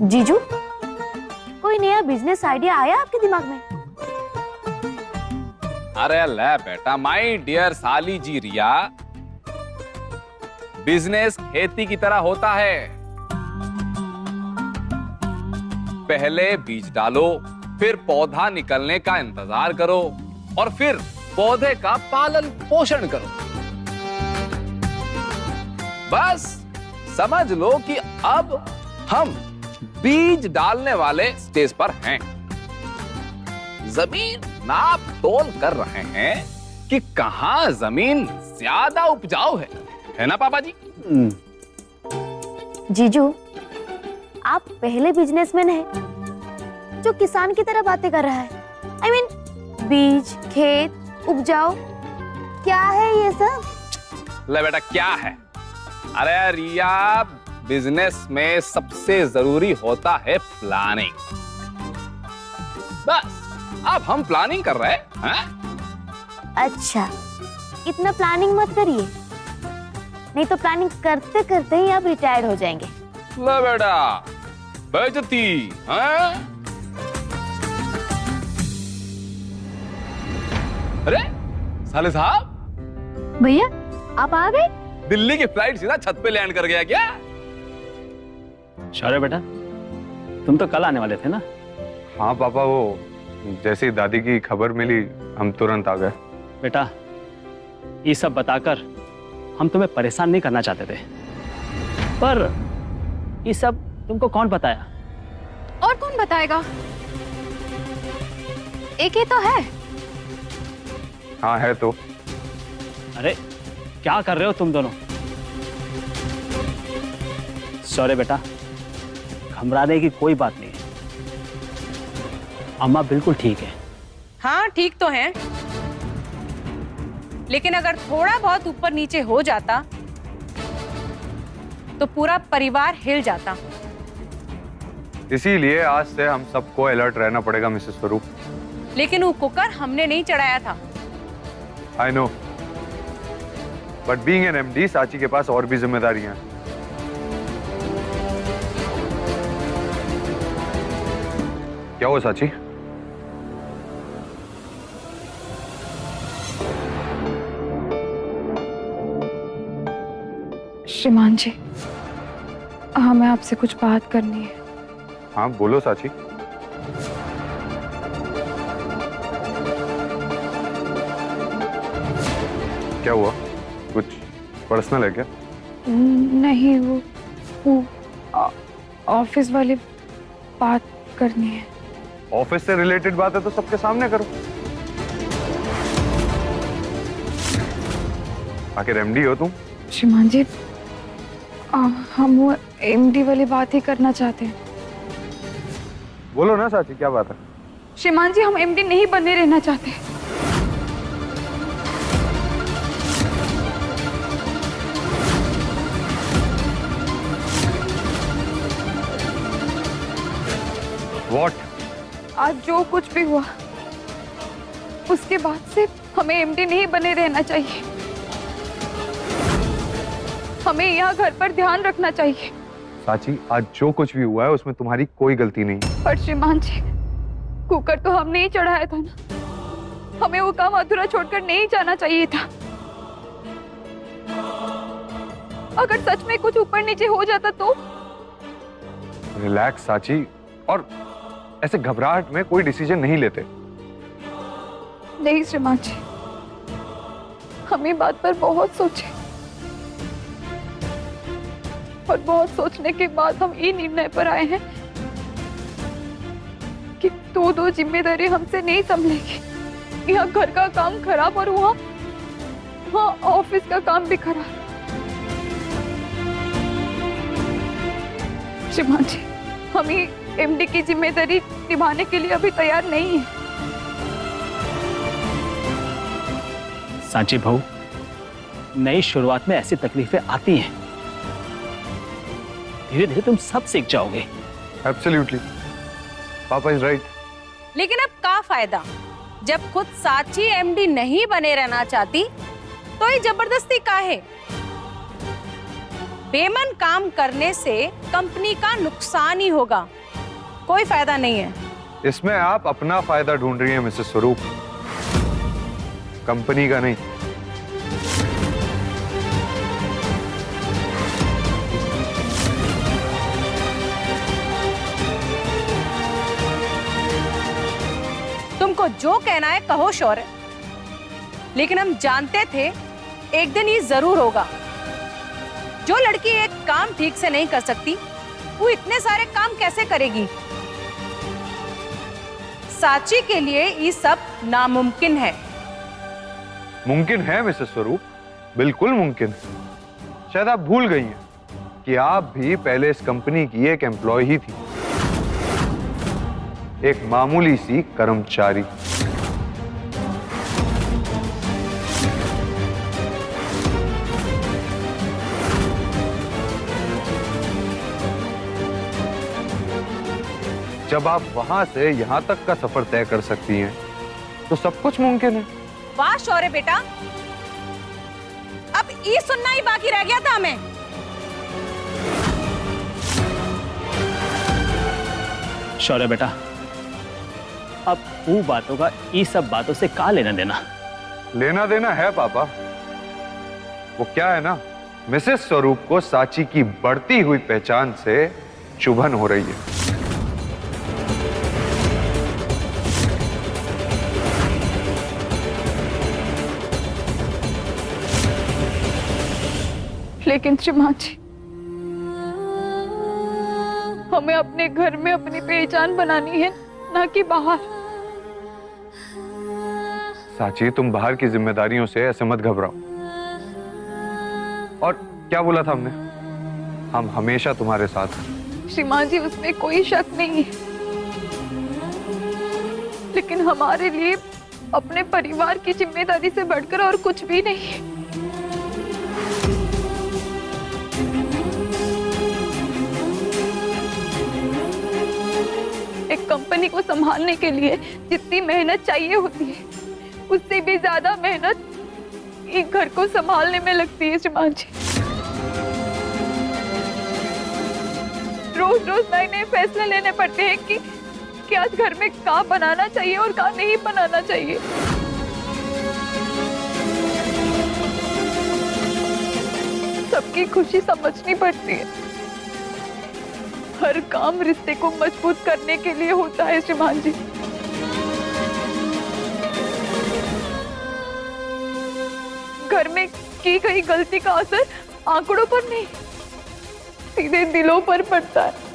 जीजू, कोई नया बिजनेस आइडिया आया आपके दिमाग में? अरे ले बेटा, माय डियर साली जी रिया, बिजनेस खेती की तरह होता है। पहले बीज डालो, फिर पौधा निकलने का इंतजार करो और फिर पौधे का पालन पोषण करो। बस समझ लो कि अब हम बीज डालने वाले स्टेज पर हैं। जमीन नाप तोल कर रहे हैं कि कहां जमीन ज्यादा उपजाऊ है ना पापा जी? जीजू, आप पहले बिजनेसमैन हैं जो किसान की तरह बातें कर रहा है। I mean, बीज, खेत, उपजाऊ, क्या है ये सब? ले बेटा, क्या है? अरे रिया, बिजनेस में सबसे जरूरी होता है प्लानिंग। बस अब हम प्लानिंग कर रहे हैं। अच्छा, इतना प्लानिंग मत करिए, नहीं तो प्लानिंग करते करते ही आप रिटायर्ड हो जाएंगे। ले बेटा, बेइज्जती हैं? अरे साले साहब, भैया आप आ गए? दिल्ली की फ्लाइट सीधा छत पे लैंड कर गया क्या? शौर्य बेटा, तुम तो कल आने वाले थे ना? हाँ पापा, वो जैसी दादी की खबर मिली हम तुरंत आ गए। बेटा, ये सब बताकर हम तुम्हें परेशान नहीं करना चाहते थे, पर ये सब तुमको कौन बताया? और कौन बताएगा? एक ही तो है। हाँ है तो। अरे क्या कर रहे हो तुम दोनों? शौर्य बेटा, घबराने की कोई बात नहीं है। अम्मा बिल्कुल ठीक है। हाँ ठीक तो है, लेकिन अगर थोड़ा बहुत ऊपर नीचे हो जाता तो पूरा परिवार हिल जाता। इसीलिए आज से हम सबको अलर्ट रहना पड़ेगा मिसेस स्वरूप। लेकिन वो कुकर हमने नहीं चढ़ाया था। I know, but being an MD, साची के पास और भी जिम्मेदारियां हैं। क्या हुआ साची? श्रीमान जी, हमें आपसे कुछ बात करनी है। हाँ बोलो साची। क्या हुआ? कुछ पर्सनल है क्या? नहीं, वो ऑफिस वाली बात करनी है। ऑफिस से रिलेटेड बात है तो सबके सामने करो। आखिर एमडी हो तुम। श्रीमान जी, हम वो एमडी वाली बात ही करना चाहते हैं। बोलो ना साची, क्या बात है? श्रीमान जी, हम एमडी नहीं बने रहना चाहते। What? आज जो कुछ भी हुआ उसके बाद से हमें एमडी नहीं बने रहना चाहिए। हमें यहाँ घर पर ध्यान रखना चाहिए। साची, आज जो कुछ भी हुआ है उसमें तुम्हारी कोई गलती नहीं। पर श्रीमान जी, कुकर तो हमने ही चढ़ाया था ना, हमें वो काम अधूरा छोड़कर नहीं जाना चाहिए था। अगर सच में कुछ ऊपर नीचे हो जाता तो? रिलैक्स साची, और ऐसे घबराहट में कोई डिसीजन नहीं लेते। नहीं श्रीमान जी, हम ये बात पर बहुत सोचे और बहुत सोचने के बाद हम ये निर्णय पर आए हैं कि दो जिम्मेदारी हमसे नहीं संभलेगी। यहाँ घर का काम खराब और वहाँ ऑफिस का काम भी खराब। श्रीमान जी, हम ही एमडी की जिम्मेदारी निभाने के लिए अभी तैयार नहीं है। सांची भाऊ, नई शुरुआत में ऐसी तकलीफें आती हैं, धीरे धीरे तुम सब सीख जाओगे। एब्सोल्युटली, पापा इज राइट। लेकिन अब क्या फायदा, जब खुद साची एमडी नहीं बने रहना चाहती तो ये जबरदस्ती काहे? बेमन काम करने से कंपनी का नुकसान ही होगा, कोई फायदा नहीं है। इसमें आप अपना फायदा ढूंढ रही हैं मिसेस स्वरूप, कंपनी का नहीं। तुमको जो कहना है कहो शौर्य, लेकिन हम जानते थे एक दिन ये जरूर होगा। जो लड़की एक काम ठीक से नहीं कर सकती, वो इतने सारे काम कैसे करेगी? साची के लिए ये सब नामुमकिन है। मुमकिन है मिसेस स्वरूप, बिल्कुल मुमकिन। शायद आप भूल गई हैं कि आप भी पहले इस कंपनी की एक एम्प्लॉय ही थी, एक मामूली सी कर्मचारी। जब आप वहां से यहां तक का सफर तय कर सकती हैं, तो सब कुछ मुमकिन है। वाह शौर्य बेटा, अब ये सुनना ही बाकी रह गया था हमें। शौर्य बेटा, अब वो बातों का ये सब बातों से का लेना देना? लेना देना है पापा। वो क्या है ना, मिसेस स्वरूप को साची की बढ़ती हुई पहचान से चुभन हो रही है। लेकिन श्रीमान जी, हमें अपने घर में अपनी पहचान बनानी है, ना कि बाहर। साची, तुम बाहर की जिम्मेदारियों से ऐसे मत घबराओ। और क्या बोला था हमने? हम हमेशा तुम्हारे साथ हैं। श्रीमान जी, उसमें कोई शक नहीं है, लेकिन हमारे लिए अपने परिवार की जिम्मेदारी से बढ़कर और कुछ भी नहीं है। एक कंपनी को संभालने के लिए जितनी मेहनत चाहिए होती है, उससे भी ज्यादा मेहनत एक घर को संभालने में लगती है श्रीमान जी। रोज रोज नए नए फैसले लेने पड़ते हैं कि आज घर में क्या बनाना चाहिए और क्या नहीं बनाना चाहिए। सबकी खुशी समझनी पड़ती है। हर काम रिश्ते को मजबूत करने के लिए होता है श्रीमान जी। घर में की गई गलती का असर आंकड़ों पर नहीं, सीधे दिलों पर पड़ता है।